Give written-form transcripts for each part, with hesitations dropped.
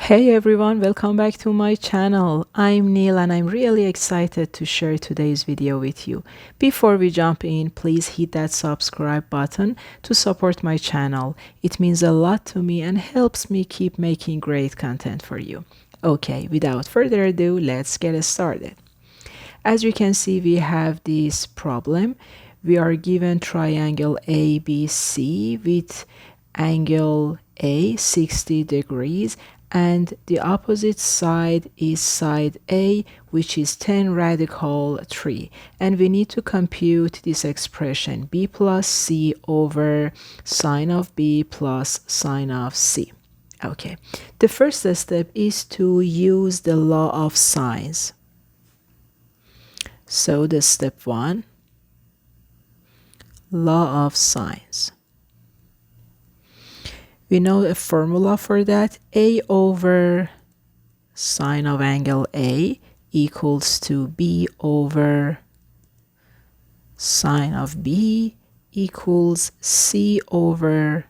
Hey everyone, welcome back to my channel. I'm Neil and I'm really excited to share today's video with you. Before we jump in, please hit that subscribe button to support my channel. It means a lot to me and helps me keep making great content for you. Okay, without further ado, let's get started. As you can see, we have this problem. We are given triangle ABC with angle A 60 degrees and the opposite side is side A, which is 10 radical 3. And we need to compute this expression B plus C over sine of B plus sine of C. Okay, the first step is to use the law of sines. So the step 1, law of sines. We know a formula for that. A over sine of angle A equals to B over sine of B equals C over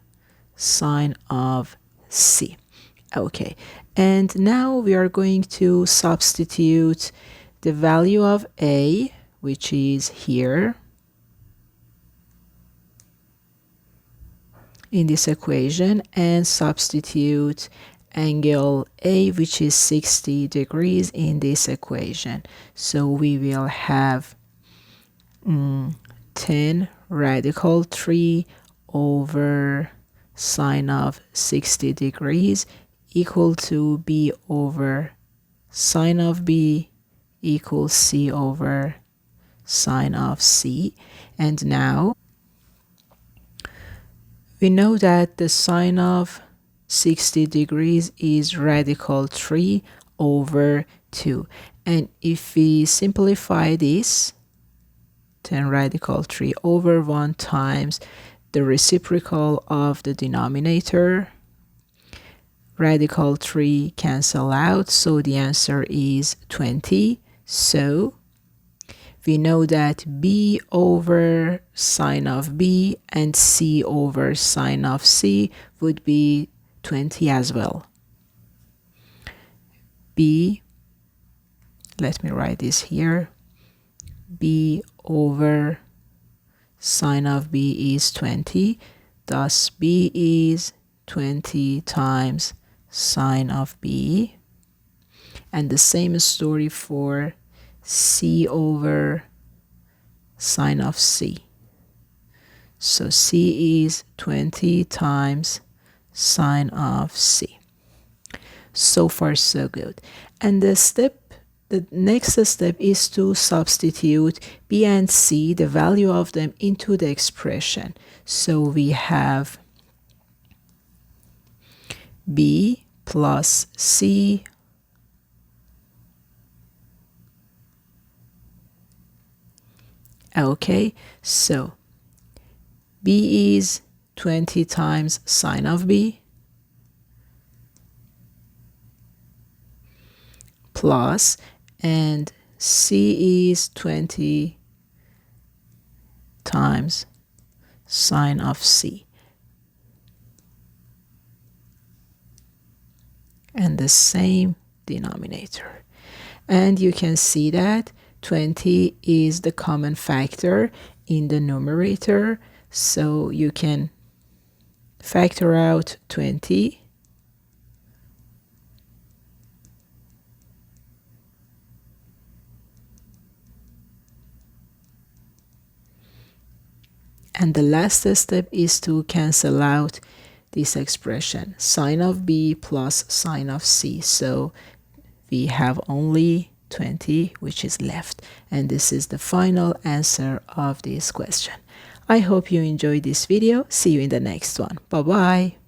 sine of C. Okay, and now we are going to substitute the value of A, which is here, in this equation, and substitute angle A, which is 60 degrees, in this equation. So we will have 10 radical 3 over sine of 60 degrees equal to B over sine of B equals C over sine of C. And now we know that the sine of 60 degrees is radical 3 over 2. And if we simplify this, 10 radical 3 over 1 times the reciprocal of the denominator, radical 3 cancel out, so the answer is 20. So we know that B over sine of B and C over sine of C would be 20 as well. B, let me write this here, B over sine of B is 20, thus B is 20 times sine of B. And the same story for C over sine of C. So C is 20 times sine of C. So far so good. And the next step is to substitute B and C, the value of them, into the expression. So we have B plus C okay, so B is 20 times sine of B plus, and C is 20 times sine of C. And the same denominator. And you can see that 20 is the common factor in the numerator, so you can factor out 20. And the last step is to cancel out this expression, sine of B plus sine of C. So we have only 20 which is left, and this is the final answer of this question. I hope you enjoyed this video. See you in the next one. Bye bye.